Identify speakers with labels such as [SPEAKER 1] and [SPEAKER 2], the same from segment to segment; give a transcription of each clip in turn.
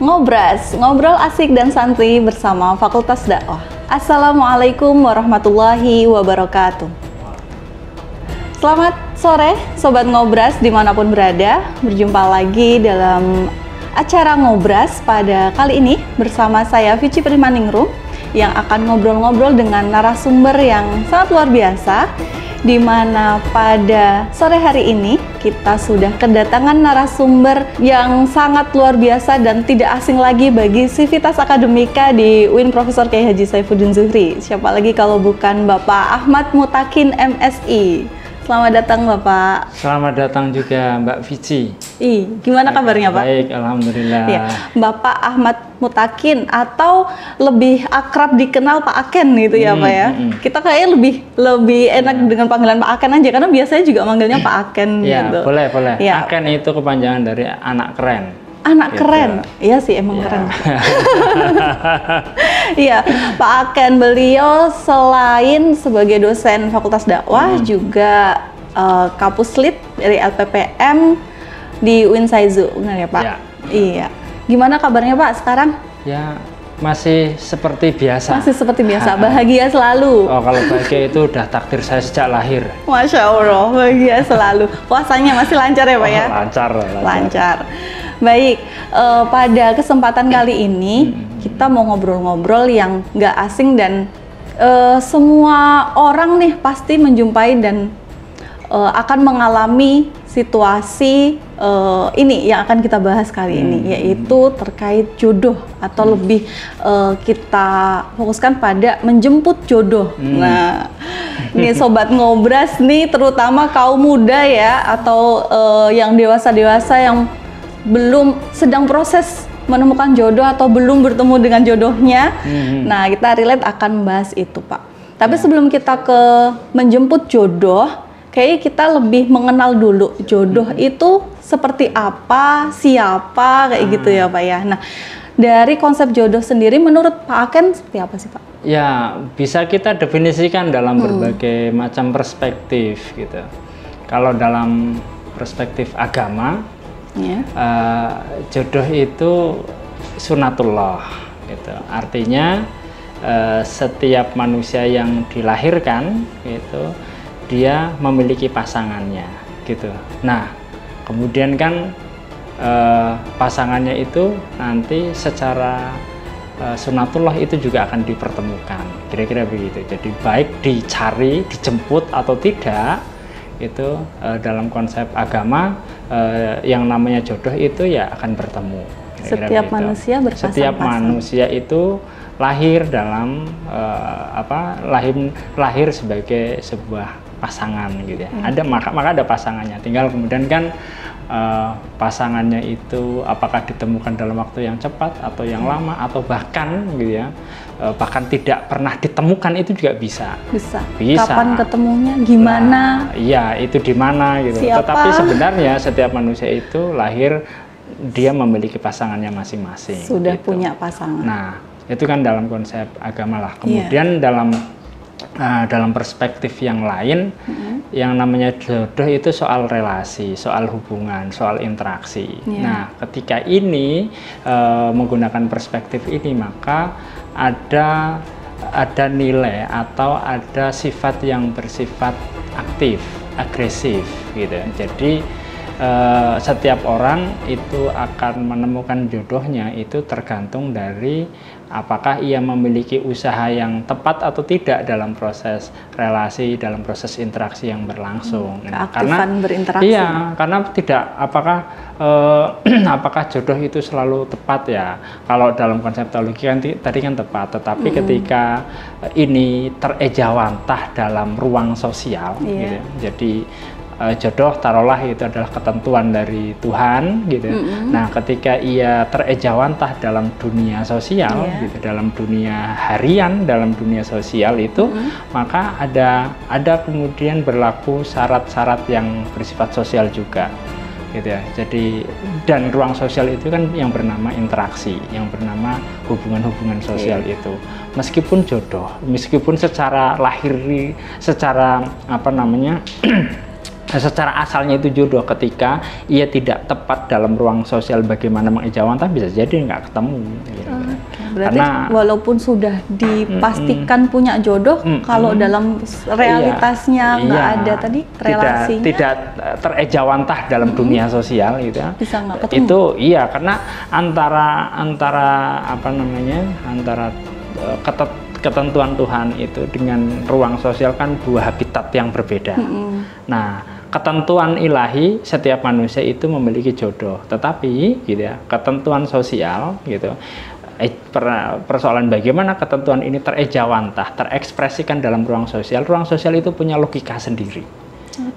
[SPEAKER 1] Ngobras, ngobrol asik dan santai bersama Fakultas Dakwah. Assalamualaikum warahmatullahi wabarakatuh. Selamat sore Sobat Ngobras dimanapun berada. Berjumpa lagi dalam acara Ngobras pada kali ini bersama saya Vici Primaningrum yang akan ngobrol-ngobrol dengan narasumber yang sangat luar biasa, di mana pada sore hari ini kita sudah kedatangan narasumber yang sangat luar biasa dan tidak asing lagi bagi Sivitas Akademika di UIN Profesor Kiai Haji Saifuddin Zuhri. Siapa lagi kalau bukan Bapak Ahmad Mutakin MSI. Selamat datang Bapak.
[SPEAKER 2] Selamat datang juga Mbak Vici.
[SPEAKER 1] Gimana kabarnya Pak?
[SPEAKER 2] Baik, alhamdulillah.
[SPEAKER 1] Ya, Bapak Ahmad Mutakin atau lebih akrab dikenal Pak Aken gitu ya Pak ya. Kita kayaknya lebih enak dengan panggilan Pak Aken aja karena biasanya juga manggilnya Pak Aken
[SPEAKER 2] ya,
[SPEAKER 1] gitu.
[SPEAKER 2] Boleh.
[SPEAKER 1] Ya.
[SPEAKER 2] Aken itu kepanjangan dari anak keren.
[SPEAKER 1] Anak
[SPEAKER 2] gitu.
[SPEAKER 1] keren, iya sih emang
[SPEAKER 2] ya.
[SPEAKER 1] keren. Iya, Pak Aken beliau selain sebagai dosen Fakultas Dakwah juga Kapuslit dari LPPM di UIN Saizu, benar ya Pak?
[SPEAKER 2] Ya.
[SPEAKER 1] Iya. Gimana kabarnya Pak sekarang?
[SPEAKER 2] Ya, masih seperti biasa.
[SPEAKER 1] Masih seperti biasa, bahagia selalu.
[SPEAKER 2] Oh, kalau bahagia itu udah takdir saya sejak lahir.
[SPEAKER 1] Masya Allah, bahagia selalu. Puasanya masih lancar ya Pak ya? Lancar. Baik, pada kesempatan kali ini kita mau ngobrol-ngobrol yang nggak asing dan semua orang nih pasti menjumpai dan akan mengalami situasi ini yang akan kita bahas kali ini, yaitu terkait jodoh atau lebih kita fokuskan pada menjemput jodoh. Nah, ini Sobat Ngobras nih terutama kaum muda ya atau yang dewasa-dewasa yang belum sedang proses menemukan jodoh atau belum bertemu dengan jodohnya. Nah, kita relate akan membahas itu, Pak. Tapi sebelum kita ke menjemput jodoh, kayaknya kita lebih mengenal dulu jodoh itu seperti apa, siapa, kayak gitu ya, Pak ya. Nah, dari konsep jodoh sendiri menurut Pak Aken seperti apa sih, Pak?
[SPEAKER 2] Ya, bisa kita definisikan dalam berbagai macam perspektif gitu. Kalau dalam perspektif agama, jodoh itu sunatullah gitu. Artinya setiap manusia yang dilahirkan itu dia memiliki pasangannya gitu. Nah, kemudian kan pasangannya itu nanti secara sunatullah itu juga akan dipertemukan. Kira-kira begitu. Jadi baik dicari, dijemput atau tidak, itu dalam konsep agama yang namanya jodoh itu ya akan bertemu.
[SPEAKER 1] Setiap manusia berpasang-pasang.
[SPEAKER 2] Setiap manusia itu lahir dalam lahir sebagai sebuah pasangan gitu ya. Maka ada pasangannya. Tinggal kemudian kan pasangannya itu apakah ditemukan dalam waktu yang cepat atau yang lama atau bahkan gitu ya. Bahkan tidak pernah ditemukan itu juga bisa.
[SPEAKER 1] Kapan ketemunya? Gimana?
[SPEAKER 2] Iya, itu di mana gitu.
[SPEAKER 1] Siapa?
[SPEAKER 2] Tetapi sebenarnya setiap manusia itu lahir dia memiliki pasangannya masing-masing.
[SPEAKER 1] Sudah
[SPEAKER 2] gitu.
[SPEAKER 1] punya pasangan.
[SPEAKER 2] Nah, itu kan dalam konsep agama lah. Kemudian dalam perspektif yang lain, yang namanya jodoh itu soal relasi, soal hubungan, soal interaksi. Nah, ketika ini menggunakan perspektif ini, maka ada nilai atau ada sifat yang bersifat aktif, agresif gitu. Jadi setiap orang itu akan menemukan jodohnya itu tergantung dari apakah ia memiliki usaha yang tepat atau tidak dalam proses relasi, dalam proses interaksi yang berlangsung.
[SPEAKER 1] Keaktifan berinteraksi.
[SPEAKER 2] Iya, karena tidak apakah jodoh itu selalu tepat ya. Kalau dalam konsep teologi kan tadi kan tepat, tetapi ketika ini terejawantah dalam ruang sosial, gitu. Jadi jodoh taruhlah itu adalah ketentuan dari Tuhan gitu. Nah, ketika ia terejawantah dalam dunia sosial gitu, dalam dunia harian, dalam dunia sosial itu, maka ada kemudian berlaku syarat-syarat yang bersifat sosial juga gitu ya. Jadi dan ruang sosial itu kan yang bernama interaksi, yang bernama hubungan-hubungan sosial itu. Meskipun jodoh, meskipun secara lahiri, secara secara asalnya itu jodoh, ketika ia tidak tepat dalam ruang sosial bagaimana mengejawantah, bisa jadi nggak ketemu gitu.
[SPEAKER 1] Berarti walaupun sudah dipastikan punya jodoh, kalau dalam realitasnya nggak ada tadi relasinya,
[SPEAKER 2] tidak terejawantah dalam dunia sosial gitu ya,
[SPEAKER 1] bisa nggak ketemu.
[SPEAKER 2] Itu iya, karena antara apa namanya, antara ketentuan Tuhan itu dengan ruang sosial kan dua habitat yang berbeda. Nah, ketentuan ilahi setiap manusia itu memiliki jodoh, tetapi gitu ya, ketentuan sosial gitu, persoalan bagaimana ketentuan ini terejawantah, terekspresikan dalam ruang sosial itu punya logika sendiri.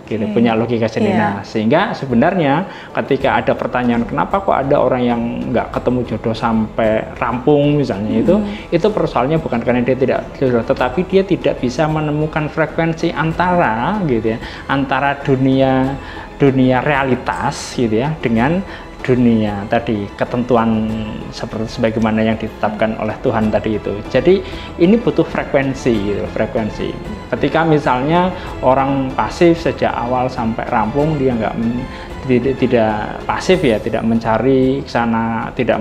[SPEAKER 2] Gitu, punya logika sendiri. Nah, sehingga sebenarnya ketika ada pertanyaan kenapa kok ada orang yang nggak ketemu jodoh sampai rampung misalnya, itu persoalannya bukan karena dia tidak jodoh, tetapi dia tidak bisa menemukan frekuensi antara gitu ya, antara dunia realitas gitu ya dengan dunia tadi, ketentuan seperti sebagaimana yang ditetapkan oleh Tuhan tadi itu. Jadi ini butuh frekuensi gitu, frekuensi. Ketika misalnya orang pasif sejak awal sampai rampung, dia tidak pasif ya, tidak mencari ke sana, tidak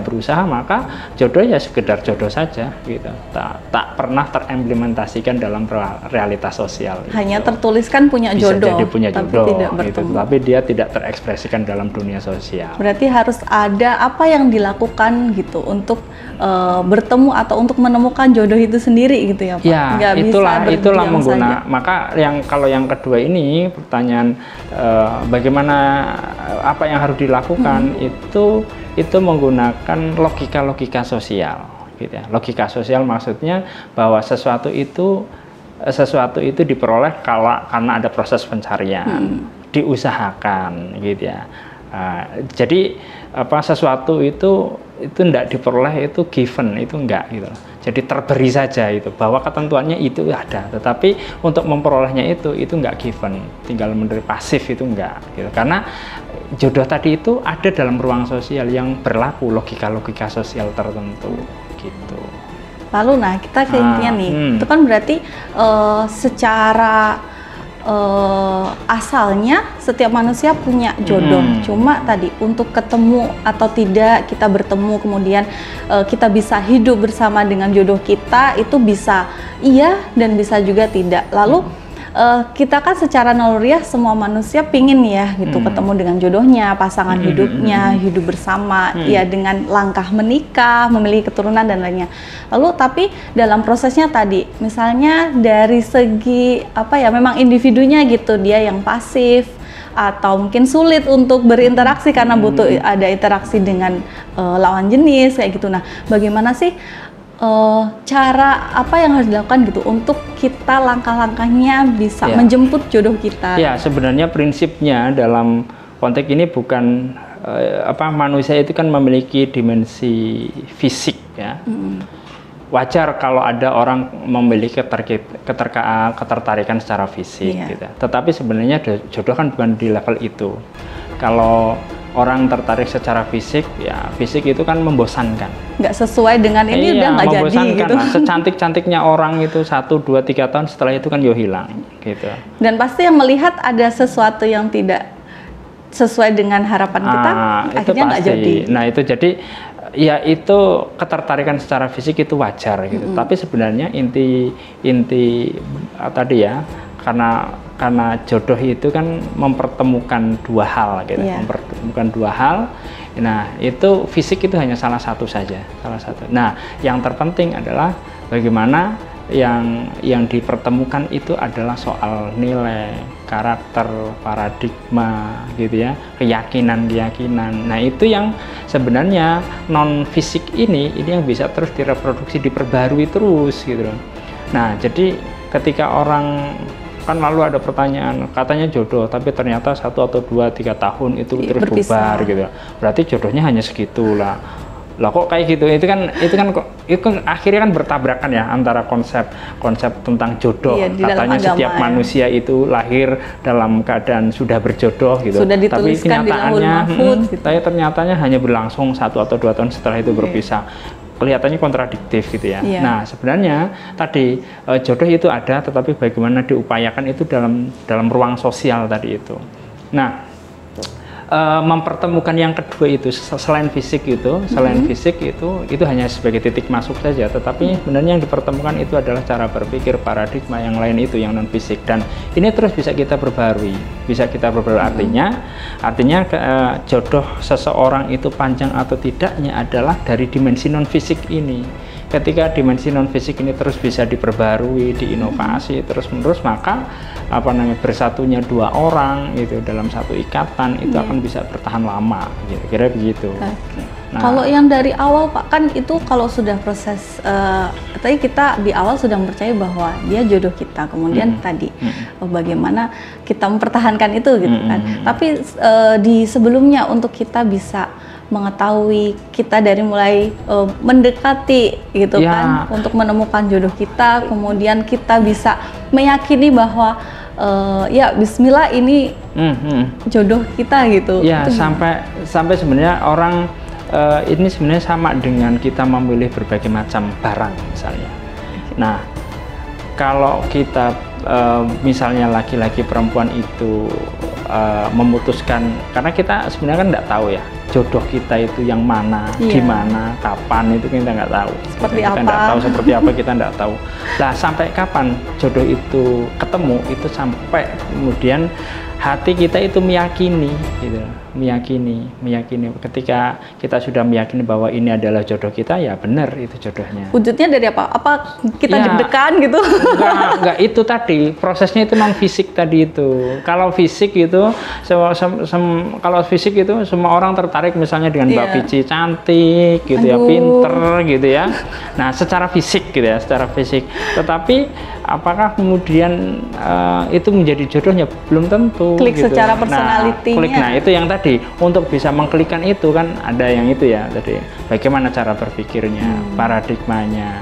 [SPEAKER 2] berusaha, maka jodoh ya sekedar jodoh saja gitu. Tak pernah terimplementasikan dalam realitas sosial.
[SPEAKER 1] Hanya gitu. Tertuliskan punya jodoh,
[SPEAKER 2] jadi punya jodoh,
[SPEAKER 1] tidak
[SPEAKER 2] gitu. Tapi dia tidak terekspresikan dalam dunia sosial.
[SPEAKER 1] Berarti harus ada apa yang dilakukan gitu untuk bertemu atau untuk menemukan jodoh itu sendiri gitu ya Pak?
[SPEAKER 2] Ya, itulah menggunakan. Maka kalau yang kedua ini pertanyaan bagaimana apa yang harus dilakukan, itu menggunakan logika sosial gitu ya. Logika sosial maksudnya bahwa sesuatu itu diperoleh karena ada proses pencarian, diusahakan gitu ya. Jadi sesuatu itu tidak diperoleh, itu given, itu enggak gitu. Jadi terberi saja itu, bahwa ketentuannya itu ada, tetapi untuk memperolehnya itu enggak given, tinggal menerima pasif itu enggak gitu. Karena jodoh tadi itu ada dalam ruang sosial yang berlaku logika sosial tertentu gitu.
[SPEAKER 1] Lalu kita ke intinya nih, itu kan berarti secara asalnya setiap manusia punya jodoh, cuma tadi untuk ketemu atau tidak kita bertemu kemudian kita bisa hidup bersama dengan jodoh kita, itu bisa iya dan bisa juga tidak. Lalu kita kan secara naluriah semua manusia pingin ya gitu ketemu dengan jodohnya, pasangan hidupnya, hidup bersama ya dengan langkah menikah, memiliki keturunan dan lainnya. Lalu tapi dalam prosesnya tadi misalnya dari segi memang individunya gitu, dia yang pasif atau mungkin sulit untuk berinteraksi karena butuh ada interaksi dengan lawan jenis kayak gitu. Nah, bagaimana sih cara apa yang harus dilakukan gitu untuk kita langkah-langkahnya bisa menjemput jodoh kita? Ya,
[SPEAKER 2] sebenarnya prinsipnya dalam konteks ini bukan manusia itu kan memiliki dimensi fisik ya. Wajar kalau ada orang memiliki ketertarikan secara fisik gitu. Tetapi sebenarnya jodoh kan bukan di level itu. Kalau orang tertarik secara fisik, ya fisik itu kan membosankan. Nggak sesuai dengan ini udah nggak jadi gitu. Secantik-cantiknya orang itu 1, 2, 3 tahun setelah itu kan hilang gitu.
[SPEAKER 1] Dan pasti yang melihat ada sesuatu yang tidak sesuai dengan harapan kita, akhirnya nggak jadi.
[SPEAKER 2] Nah itu jadi, ya itu ketertarikan secara fisik itu wajar gitu. Tapi sebenarnya inti tadi ya, karena jodoh itu kan mempertemukan dua hal gitu, mempertemukan dua hal. Nah, itu fisik itu hanya salah satu saja, salah satu. Nah, yang terpenting adalah bagaimana yang dipertemukan itu adalah soal nilai, karakter, paradigma gitu ya, keyakinan. Nah, itu yang sebenarnya non fisik ini yang bisa terus direproduksi, diperbarui terus gitu loh. Nah, jadi ketika orang kan lalu ada pertanyaan, katanya jodoh, tapi ternyata 1 atau 2, 3 tahun itu terus bubar gitu. Berarti jodohnya hanya segitu lah. Lah kok kayak gitu? Itu kan akhirnya kan bertabrakan ya antara konsep tentang jodoh. Katanya setiap manusia itu lahir dalam keadaan sudah berjodoh gitu.
[SPEAKER 1] Sudah
[SPEAKER 2] tapi
[SPEAKER 1] kenyataannya
[SPEAKER 2] ternyatanya hanya berlangsung 1 atau 2 tahun setelah itu berpisah. kelihatannya kontradiktif gitu ya. Nah sebenarnya tadi jodoh itu ada, tetapi bagaimana diupayakan itu dalam ruang sosial tadi itu. Nah mempertemukan yang kedua itu selain fisik itu, itu hanya sebagai titik masuk saja, tetapi sebenarnya yang dipertemukan itu adalah cara berpikir, paradigma yang lain itu yang non fisik, dan ini terus bisa kita perbarui, artinya jodoh seseorang itu panjang atau tidaknya adalah dari dimensi non fisik ini. Ketika dimensi non fisik ini terus bisa diperbarui, diinovasi terus-menerus, maka bersatunya dua orang itu dalam satu ikatan itu akan bisa bertahan lama, kira-kira begitu. Nah,
[SPEAKER 1] kalau yang dari awal Pak, kan itu kalau sudah proses tadi kita di awal sudah percaya bahwa dia jodoh kita, kemudian tadi bagaimana kita mempertahankan itu gitu kan. Tapi di sebelumnya untuk kita bisa mengetahui kita dari mulai mendekati gitu kan untuk menemukan jodoh kita, kemudian kita bisa meyakini bahwa ya Bismillah ini jodoh kita gitu.
[SPEAKER 2] Ya sampai sebenarnya orang ini sebenarnya sama dengan kita memilih berbagai macam barang misalnya. Nah kalau kita misalnya laki-laki perempuan itu memutuskan, karena kita sebenarnya kan nggak tahu ya jodoh kita itu yang mana, di mana, kapan, itu kita nggak tahu. Kita nggak tahu seperti apa, kita nggak tahu. Nah sampai kapan jodoh itu ketemu, itu sampai kemudian hati kita itu meyakini gitu, meyakini. Ketika kita sudah meyakini bahwa ini adalah jodoh kita, ya benar itu jodohnya.
[SPEAKER 1] Wujudnya dari apa? Apa kita deg-degan gitu?
[SPEAKER 2] Enggak, itu tadi prosesnya itu non fisik tadi itu. Kalau fisik itu kalau fisik itu semua orang tertarik misalnya dengan Mbak Pici cantik gitu ya, pinter gitu ya. Nah secara fisik gitu ya, secara fisik. Tetapi apakah kemudian itu menjadi jodohnya? Belum tentu.
[SPEAKER 1] Klik gitu. Secara personalitinya.
[SPEAKER 2] Nah itu yang tadi, untuk bisa mengklikkan itu kan ada yang itu ya tadi, bagaimana cara berpikirnya, paradigmanya,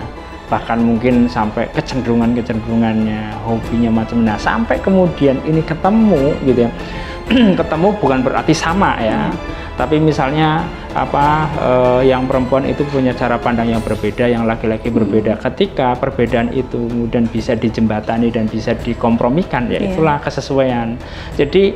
[SPEAKER 2] bahkan mungkin sampai kecenderungannya, hobinya macam. Nah sampai kemudian ini ketemu gitu ya. Ketemu bukan berarti sama ya, tapi misalnya yang perempuan itu punya cara pandang yang berbeda, yang laki-laki berbeda. Ketika perbedaan itu kemudian bisa dijembatani dan bisa dikompromikan, ya itulah kesesuaian. Jadi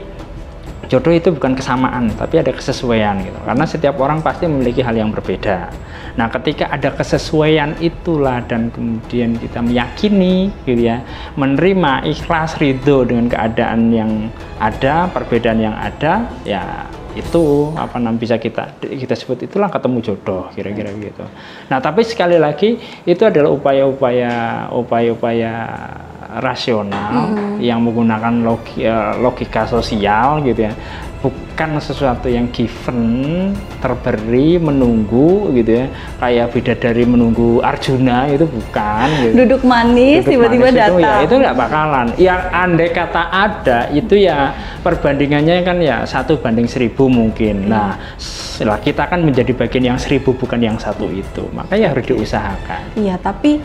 [SPEAKER 2] jodoh itu bukan kesamaan, tapi ada kesesuaian gitu. Karena setiap orang pasti memiliki hal yang berbeda. Nah, ketika ada kesesuaian itulah, dan kemudian kita meyakini gitu ya, menerima, ikhlas, ridho dengan keadaan yang ada, perbedaan yang ada, ya itu bisa kita sebut itulah ketemu jodoh, kira-kira gitu. Nah, tapi sekali lagi itu adalah upaya-upaya rasional yang menggunakan logika sosial gitu ya, bukan sesuatu yang given, terberi, menunggu gitu ya, kayak bidadari menunggu Arjuna, itu bukan gitu.
[SPEAKER 1] Duduk manis tiba-tiba datang
[SPEAKER 2] itu nggak bakalan. Yang andai kata ada itu ya perbandingannya kan ya 1:1000 mungkin. Nah kita kan menjadi bagian yang 1000 bukan yang 1 itu, makanya harus diusahakan.
[SPEAKER 1] Iya, tapi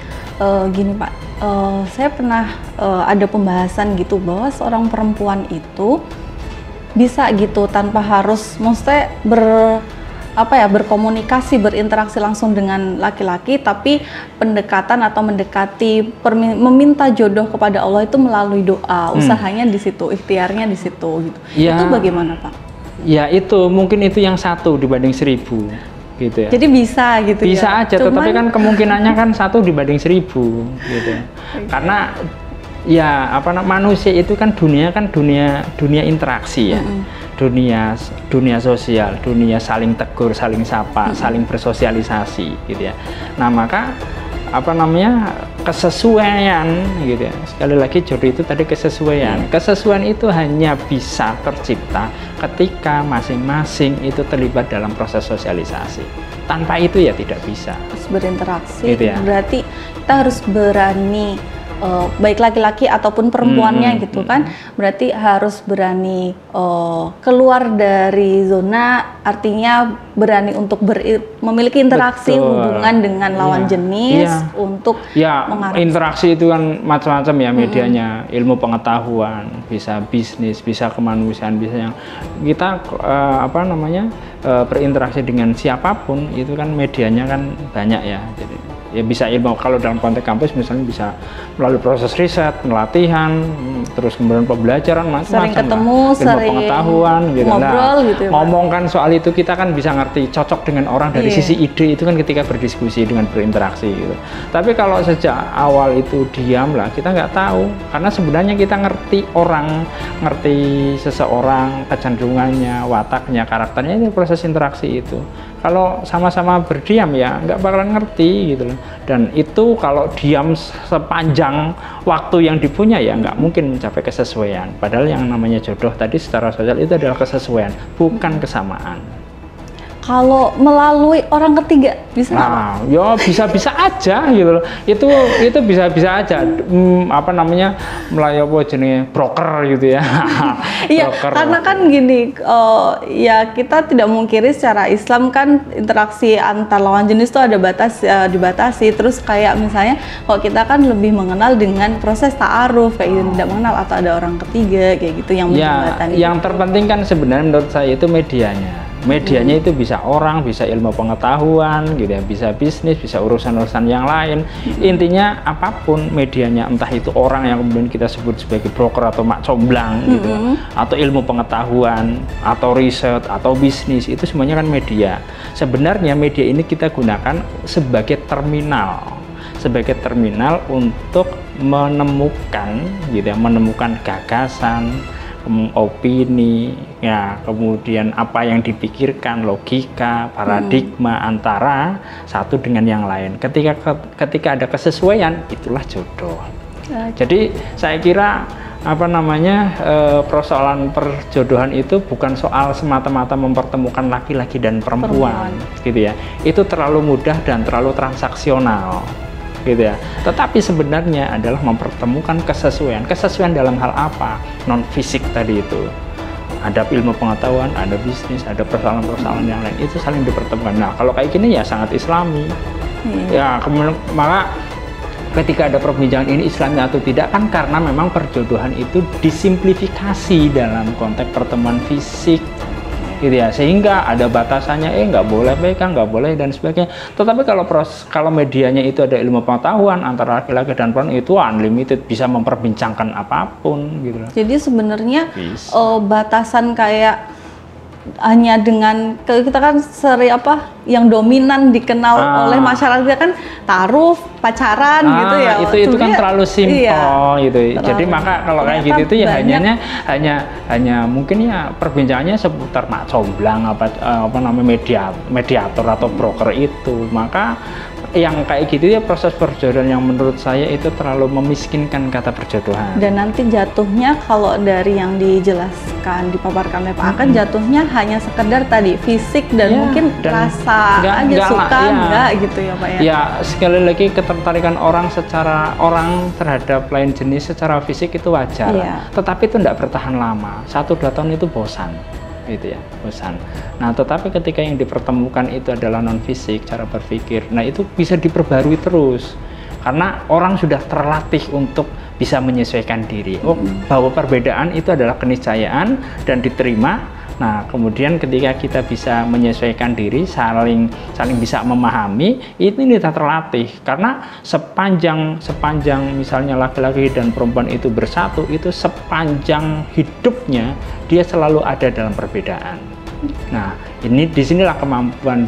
[SPEAKER 1] gini Pak, saya pernah ada pembahasan gitu bahwa seorang perempuan itu bisa gitu tanpa harus maksudnya berkomunikasi, berinteraksi langsung dengan laki-laki, tapi pendekatan atau meminta jodoh kepada Allah itu melalui doa, usahanya di situ, ikhtiarnya di situ gitu. Ya, itu bagaimana Pak? Ya
[SPEAKER 2] itu mungkin itu yang 1:1000 gitu ya.
[SPEAKER 1] Jadi bisa gitu
[SPEAKER 2] bisa ya? Aja, tetapi kan kemungkinannya kan 1:1000 gitu. Karena ya manusia itu kan dunia interaksi ya. Dunia sosial, dunia saling tegur, saling sapa, saling bersosialisasi gitu ya. Nah, maka kesesuaian gitu ya. Sekali lagi jodoh itu tadi kesesuaian. Kesesuaian itu hanya bisa tercipta ketika masing-masing itu terlibat dalam proses sosialisasi. Tanpa itu ya tidak bisa.
[SPEAKER 1] Harus berinteraksi.
[SPEAKER 2] Gitu ya.
[SPEAKER 1] Berarti kita harus berani baik laki-laki ataupun perempuannya gitu kan, berarti harus berani keluar dari zona, artinya berani untuk memiliki interaksi hubungan dengan lawan jenis untuk
[SPEAKER 2] interaksi itu kan macam-macam ya medianya, ilmu pengetahuan, bisa bisnis, bisa kemanusiaan, bisa yang kita berinteraksi dengan siapapun itu kan medianya kan banyak ya. Jadi ya bisa ilmu, kalau dalam konteks kampus misalnya bisa melalui proses riset, pelatihan, terus kemudian pembelajaran macam-macam,
[SPEAKER 1] sering ketemu,
[SPEAKER 2] ilmu pengetahuan gitu.
[SPEAKER 1] Ngobrol gitu ya,
[SPEAKER 2] ngomongkan soal itu kita kan bisa ngerti cocok dengan orang dari sisi ide itu kan ketika berdiskusi dengan berinteraksi gitu. Tapi kalau sejak awal itu diam lah, kita nggak tahu, karena sebenarnya kita ngerti orang, ngerti seseorang, kecenderungannya, wataknya, karakternya, itu proses interaksi itu. Kalau sama-sama berdiam ya nggak bakalan ngerti gitu loh. Dan itu kalau diam sepanjang waktu yang dipunya ya nggak mungkin mencapai kesesuaian. Padahal yang namanya jodoh tadi secara sosial itu adalah kesesuaian, bukan kesamaan.
[SPEAKER 1] Kalau melalui orang ketiga bisa?
[SPEAKER 2] Nah, ya bisa-bisa aja gitu loh. Itu bisa-bisa aja. Melalui apa jenis broker gitu ya.
[SPEAKER 1] Iya, karena kan gini, ya kita tidak mungkiri secara Islam kan interaksi antar lawan jenis itu ada dibatasi. Terus kayak misalnya kalau kita kan lebih mengenal dengan proses ta'aruf kayak gitu, tidak mengenal atau ada orang ketiga kayak gitu yang menjembatani.
[SPEAKER 2] Yang terpenting kan sebenarnya menurut saya itu medianya. Medianya itu bisa orang, bisa ilmu pengetahuan, gitu ya, bisa bisnis, bisa urusan-urusan yang lain. Intinya apapun medianya, entah itu orang yang kemudian kita sebut sebagai broker atau mak comblang, gitu, atau ilmu pengetahuan, atau riset, atau bisnis, itu semuanya kan media. Sebenarnya media ini kita gunakan sebagai terminal untuk menemukan, gitu ya, menemukan gagasan, opini, ya, kemudian apa yang dipikirkan, logika, paradigma antara satu dengan yang lain. Ketika ada kesesuaian, itulah jodoh. Jadi saya kira persoalan perjodohan itu bukan soal semata-mata mempertemukan laki-laki dan perempuan, gitu ya. Itu terlalu mudah dan terlalu transaksional, gitu ya. Tetapi sebenarnya adalah mempertemukan kesesuaian dalam hal apa? Non fisik tadi itu. Ada ilmu pengetahuan, ada bisnis, ada persoalan-persoalan yang lain, itu saling dipertemukan. Nah, kalau kayak gini ya sangat Islami. Ya, maka ketika ada perbincangan ini Islami atau tidak kan karena memang perjodohan itu disimplifikasi dalam konteks pertemuan fisik, gitu ya, sehingga ada batasannya, nggak boleh pegang, nggak boleh dan sebagainya. Tetapi kalau medianya itu ada ilmu pengetahuan antara laki-laki dan perempuan, itu unlimited, bisa memperbincangkan apapun gitu.
[SPEAKER 1] Jadi sebenarnya batasan kayak hanya dengan kita kan yang dominan dikenal oleh masyarakat kan ta'aruf, pacaran gitu ya.
[SPEAKER 2] Itu kan terlalu simpel gitu. Jadi maka kalau kayak gitu itu ya hanya mungkin ya perbincangannya seputar mak comblang mediator atau broker itu. Maka yang kayak gitu ya proses perjodohan yang menurut saya itu terlalu memiskinkan kata perjodohan. Dan
[SPEAKER 1] nanti jatuhnya kalau dari yang dijelaskan, dipaparkan oleh Pak Akan, jatuhnya hanya sekedar tadi fisik dan mungkin rasa enggak gitu ya Pak ya.
[SPEAKER 2] Ya sekali lagi ketertarikan orang terhadap lain jenis secara fisik itu wajar. Tetapi itu tidak bertahan lama. 1-2 tahun itu bosan. Gitu ya, bosan. Nah, tetapi ketika yang dipertemukan itu adalah non fisik, cara berpikir, nah itu bisa diperbarui terus karena orang sudah terlatih untuk bisa menyesuaikan diri. Bahwa perbedaan itu adalah keniscayaan dan diterima. Nah, kemudian ketika kita bisa menyesuaikan diri, saling bisa memahami, ini kita terlatih. Karena sepanjang misalnya laki-laki dan perempuan itu bersatu, itu sepanjang hidupnya dia selalu ada dalam perbedaan. Nah, disinilah kemampuan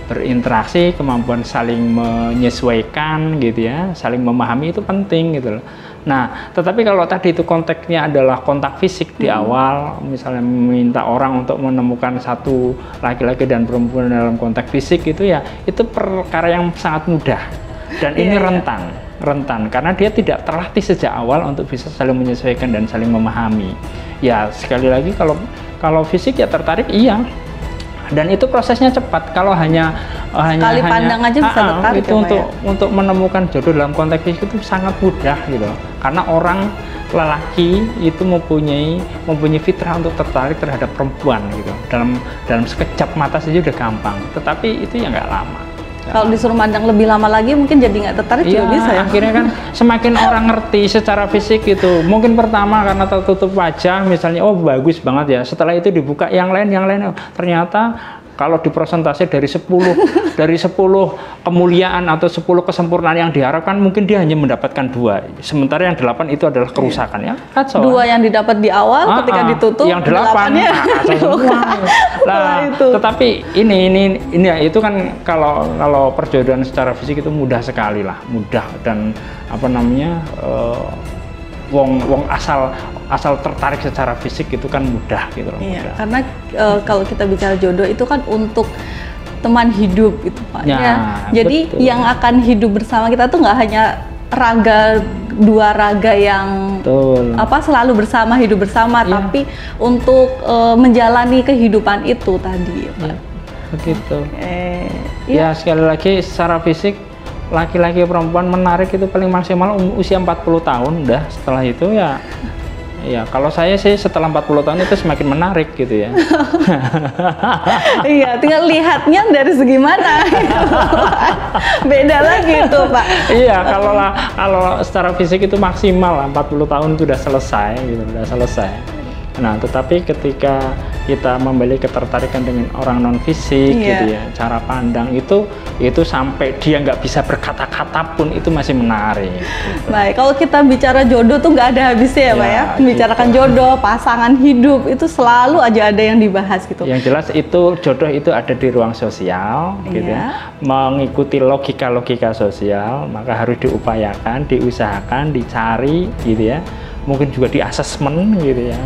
[SPEAKER 2] berinteraksi, kemampuan saling menyesuaikan gitu ya, saling memahami itu penting gitu loh. Nah, tetapi kalau tadi itu konteksnya adalah kontak fisik di awal, misalnya meminta orang untuk menemukan satu laki-laki dan perempuan dalam konteks fisik itu ya, itu perkara yang sangat mudah dan ini rentan karena dia tidak terlatih sejak awal untuk bisa saling menyesuaikan dan saling memahami. Ya sekali lagi kalau fisik ya tertarik iya. Dan itu prosesnya cepat. Kalau hanya
[SPEAKER 1] Sekali pandang aja bisa tertarik
[SPEAKER 2] itu ya, untuk menemukan jodoh dalam konteks fisik itu sangat mudah gitu. Karena orang lelaki itu mempunyai fitrah untuk tertarik terhadap perempuan gitu. Dalam sekejap mata saja udah gampang. Tetapi itu ya nggak lama.
[SPEAKER 1] Kalau disuruh mandang lebih lama lagi mungkin jadi nggak tertarik juga bisa ya.
[SPEAKER 2] Akhirnya kan semakin orang ngerti secara fisik gitu. Mungkin pertama karena tertutup wajah misalnya, oh bagus banget ya. Setelah itu dibuka yang lain ternyata kalau dipresentasi dari 10 kemuliaan atau 10 kesempurnaan yang diharapkan, mungkin dia hanya mendapatkan 2. Sementara yang 8 itu adalah kerusakan ya. Kacau.
[SPEAKER 1] 2 yang didapat di awal ketika ditutup,
[SPEAKER 2] yang 8 Nah, tetapi ini ya, itu kan kalau perjodohan secara fisik itu mudah sekali lah, mudah dan apa namanya wong asal tertarik secara fisik itu kan mudah gitu loh.
[SPEAKER 1] Iya, karena kalau kita bicara jodoh itu kan untuk teman hidup gitu Pak. Jadi betul. Yang akan hidup bersama kita tuh nggak hanya dua raga yang selalu bersama, hidup bersama, tapi untuk menjalani kehidupan itu tadi ya, Pak.
[SPEAKER 2] Begitu. Ya sekali lagi secara fisik laki-laki perempuan menarik itu paling maksimal usia 40 tahun udah. Setelah itu ya kalau saya sih setelah 40 tahun itu semakin menarik gitu ya.
[SPEAKER 1] Iya, tinggal lihatnya dari segi mana. Beda lagi itu Pak.
[SPEAKER 2] Iya, kalau secara fisik itu maksimal lah 40 tahun itu udah selesai gitu, udah selesai. Nah, tetapi ketika kita membeli ketertarikan dengan orang non fisik gitu ya, cara pandang itu sampai dia nggak bisa berkata-kata pun itu masih menarik. Gitu.
[SPEAKER 1] Baik, kalau kita bicara jodoh tuh nggak ada habisnya ya Pak ya. Membicarakan jodoh, pasangan hidup itu selalu aja ada yang dibahas gitu.
[SPEAKER 2] Yang jelas itu jodoh itu ada di ruang sosial gitu ya. Mengikuti logika sosial, maka harus diupayakan, diusahakan, dicari gitu ya. Mungkin juga di asesmen gitu ya.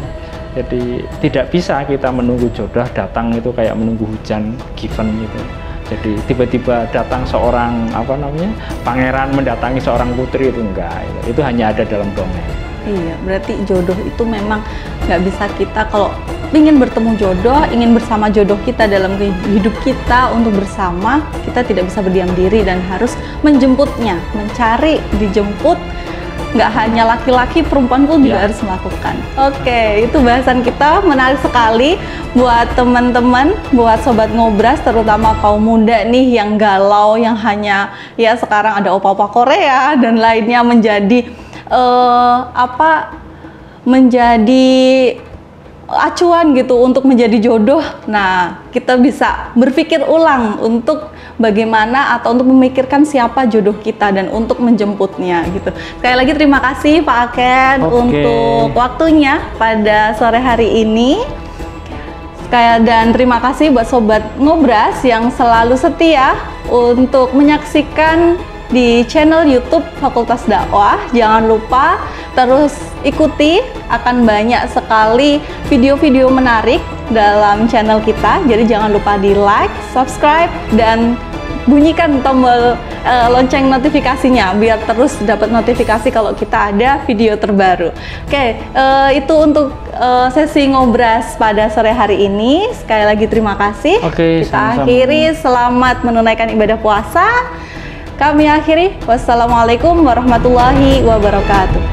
[SPEAKER 2] Jadi tidak bisa kita menunggu jodoh datang itu kayak menunggu hujan given gitu. Jadi tiba-tiba datang seorang pangeran mendatangi seorang putri itu enggak. Itu hanya ada dalam dongeng.
[SPEAKER 1] Iya, berarti jodoh itu memang nggak bisa kita kalau ingin bertemu jodoh, ingin bersama jodoh kita dalam hidup kita untuk bersama, kita tidak bisa berdiam diri dan harus menjemputnya, mencari, dijemput. Nggak hanya laki-laki, perempuan pun juga harus melakukan. Oke, itu bahasan kita menarik sekali buat teman-teman, buat sobat ngobras, terutama kaum muda nih yang galau, yang hanya ya sekarang ada opa-opa Korea dan lainnya menjadi menjadi acuan gitu untuk menjadi jodoh. Nah, kita bisa berpikir ulang untuk bagaimana atau untuk memikirkan siapa jodoh kita dan untuk menjemputnya gitu. Sekali lagi terima kasih Pak Aken untuk waktunya pada sore hari ini. Dan terima kasih buat sobat ngobras yang selalu setia untuk menyaksikan di channel YouTube Fakultas Dakwah. Jangan lupa terus ikuti, akan banyak sekali video-video menarik dalam channel kita. Jadi jangan lupa di like, subscribe, dan bunyikan tombol lonceng notifikasinya biar terus dapat notifikasi kalau kita ada video terbaru. Oke, itu untuk sesi ngobras pada sore hari ini. Sekali lagi terima kasih. Kita akhiri, selamat menunaikan ibadah puasa. Kami akhiri, wassalamualaikum warahmatullahi wabarakatuh.